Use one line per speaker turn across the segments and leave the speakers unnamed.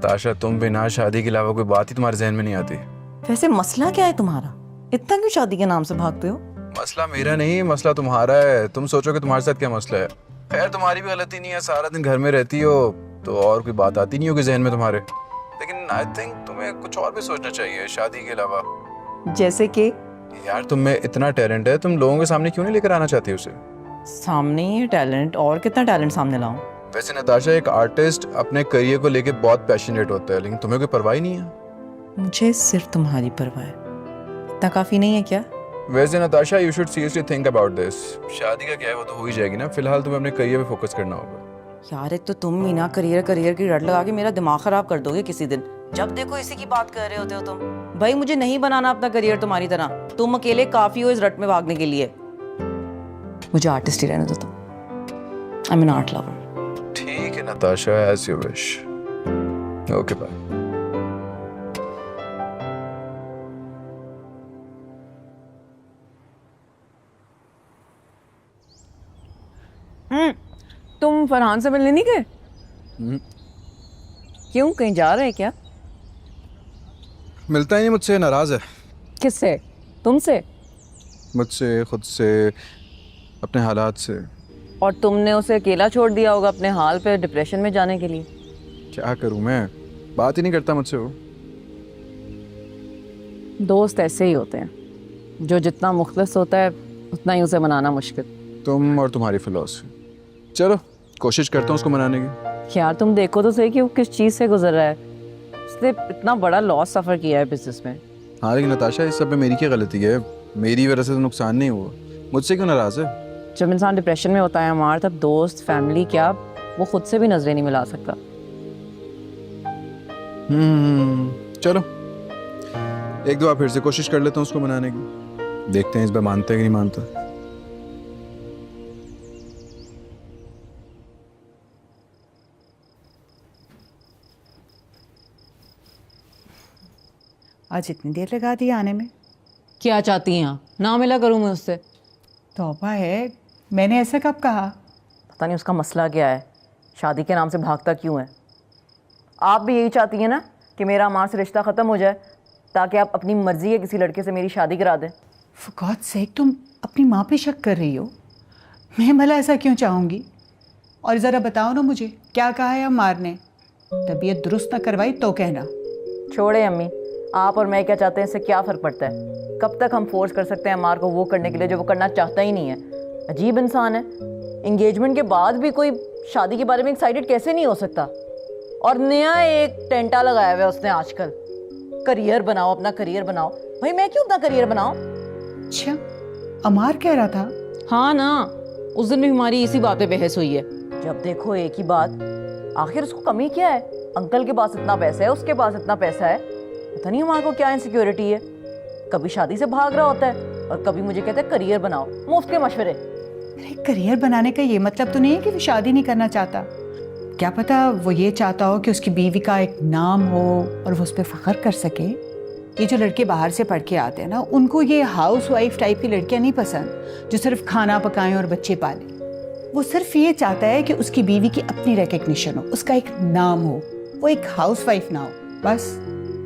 नताशा, तुम बिना शादी के अलावा कोई बात ही तुम्हारे जहन में नहीं आती।
वैसे मसला क्या है तुम्हारा? इतना क्यों शादी के नाम से भागते हो?
मसला मेरा नहीं, मसला तुम्हारा है। तुम सोचो कि तुम्हारे साथ क्या मसला है। खैर तुम्हारी भी गलती नहीं है, सारा दिन घर में रहती हो तो और कोई बात आती नहीं होगी जहन में तुम्हारे। लेकिन आई थिंक तुम्हें कुछ और भी सोचना चाहिए शादी के अलावा।
जैसे कि?
यार तुम में इतना टैलेंट है, तुम लोगों के सामने क्यों नहीं लेकर आना चाहती उसे?
सामने ही टैलेंट, और कितना टैलेंट सामने लाऊं?
वैसे नताशा, एक आर्टिस्ट अपने करियर को लेके बहुत पैशनेट होता है, लेकिन तुम्हें कोई परवाह ही नहीं है।
मुझे सिर्फ तुम्हारी परवाह है, इतना काफी नहीं है क्या?
वैसे Natasha, you should seriously think about this. शादी का क्या है, वो तो हो ही जाएगी ना। फिलहाल तुम्हें अपने करियर पे फोकस करना होगा।
यार एक तो तुम ही ना करियर करियर की रट लगा के मेरा दिमाग खराब कर दोगे किसी दिन। जब देखो इसी की बात कर रहे होते हो तुम। भाई मुझे नहीं बनाना अपना करियर तुम्हारी तरह। तुम अकेले काफी हो इस रट में भागने के लिए। मुझे आर्टिस्ट ही रहने दो तुम। I am an art lover.
ठीक है Natasha, as you wish. Okay bye.
तुम फरहान से मिलने नहीं गए? क्यों, कहीं जा रहे हैं क्या?
मिलता ही नहीं मुझसे, नाराज है।
किससे? तुमसे?
मुझसे, खुद से, अपने हालात से।
और तुमने उसे अकेला छोड़ दिया होगा अपने हाल पे डिप्रेशन में जाने के लिए।
क्या करूं मैं, बात ही नहीं करता मुझसे वो।
दोस्त ऐसे ही होते हैं, जो जितना मुखलिस होता है उतना ही उसे मनाना मुश्किल।
तुम और तुम्हारी फिलॉसफी। चलो कोशिश करता हूँ उसको मनाने की।
यार तुम देखो तो सही कि वो किस चीज़ से गुजर रहा है। उसने इतना बड़ा लॉस सफ़र किया है बिजनेस में।
हाँ लेकिन नताशा, इस सब में मेरी क्या गलती है? मेरी वजह से तो नुकसान नहीं हुआ, मुझसे क्यों नाराज है?
जब इंसान डिप्रेशन में होता है हमार, तब दोस्त फैमिली क्या, वो खुद से भी नजरें नहीं मिला सकता।
चलो एक दो बार फिर से कोशिश कर लेता हूँ उसको मनाने की। देखते हैं इस बार मानता है कि नहीं मानता।
आज इतनी देर लगा दी आने में?
क्या चाहती हैं आप? ना मिला करूँ मैं उससे?
तौबा है, मैंने ऐसा कब कहा?
पता नहीं उसका मसला क्या है, शादी के नाम से भागता क्यों है। आप भी यही चाहती हैं ना कि मेरा हमारे से रिश्ता ख़त्म हो जाए, ताकि आप अपनी मर्जी के किसी लड़के से मेरी शादी करा दें।
For God's sake, तुम अपनी माँ पे शक कर रही हो? मैं भला ऐसा क्यों चाहूँगी? और ज़रा बताओ ना मुझे, क्या कहा है अम्मार ने? तबीयत दुरुस्त ना करवाई तो कहना।
छोड़े अम्मी, आप और मैं क्या चाहते हैं इससे क्या फ़र्क पड़ता है? कब तक हम फोर्स कर सकते हैं अम्मार को वो करने के लिए जो वो करना चाहता ही नहीं है? अजीब इंसान है। इंगेजमेंट के बाद भी कोई शादी के बारे में एक्साइटेड कैसे नहीं हो सकता? और नया एक टेंटा लगाया हुआ है उसने आजकल, करियर बनाओ, अपना करियर बनाओ। भाई मैं क्यों अपना करियर बनाऊं?
अच्छा, अम्मार कह रहा था?
हाँ ना, उस दिन भी हमारी इसी बात पे बहस हुई है। जब देखो एक ही बात। आखिर उसको कमी क्या है? अंकल के पास इतना पैसा है, उसके पास इतना पैसा है, पता नहीं हमारे को क्या इनसिक्योरिटी है। कभी शादी से भाग रहा होता है और कभी मुझे कहता है करियर बनाओ, मुफ्त के मशवरे।
अरे करियर बनाने का ये मतलब तो नहीं है कि वो शादी नहीं करना चाहता। क्या पता वो ये चाहता हो कि उसकी बीवी का एक नाम हो और वो उस पर फख्र कर सके। ये जो लड़के बाहर से पढ़ के आते हैं ना, उनको ये हाउस वाइफ टाइप की लड़कियां नहीं पसंद जो सिर्फ खाना पकाएं और बच्चे पालें। वो सिर्फ ये चाहता है कि उसकी बीवी की अपनी रिकग्निशन हो, उसका एक नाम हो, वो एक हाउस वाइफ ना हो, बस।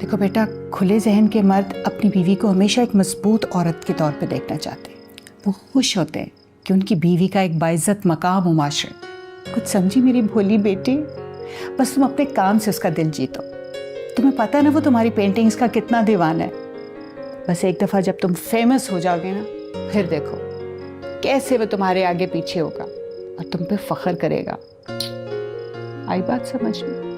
देखो बेटा, खुले जहन के मर्द अपनी बीवी को हमेशा एक मजबूत औरत के तौर पे देखना चाहते हैं। वो खुश होते हैं कि उनकी बीवी का एक बाइज्जत मकाम हो माशरे में। कुछ समझी मेरी भोली बेटी? बस तुम अपने काम से उसका दिल जीतो। तुम्हें पता है ना वो तुम्हारी पेंटिंग्स का कितना दीवाना है। बस एक दफ़ा जब तुम फेमस हो जाओगे ना, फिर देखो कैसे वो तुम्हारे आगे पीछे होगा और तुम पे फख्र करेगा। आई बात समझ में?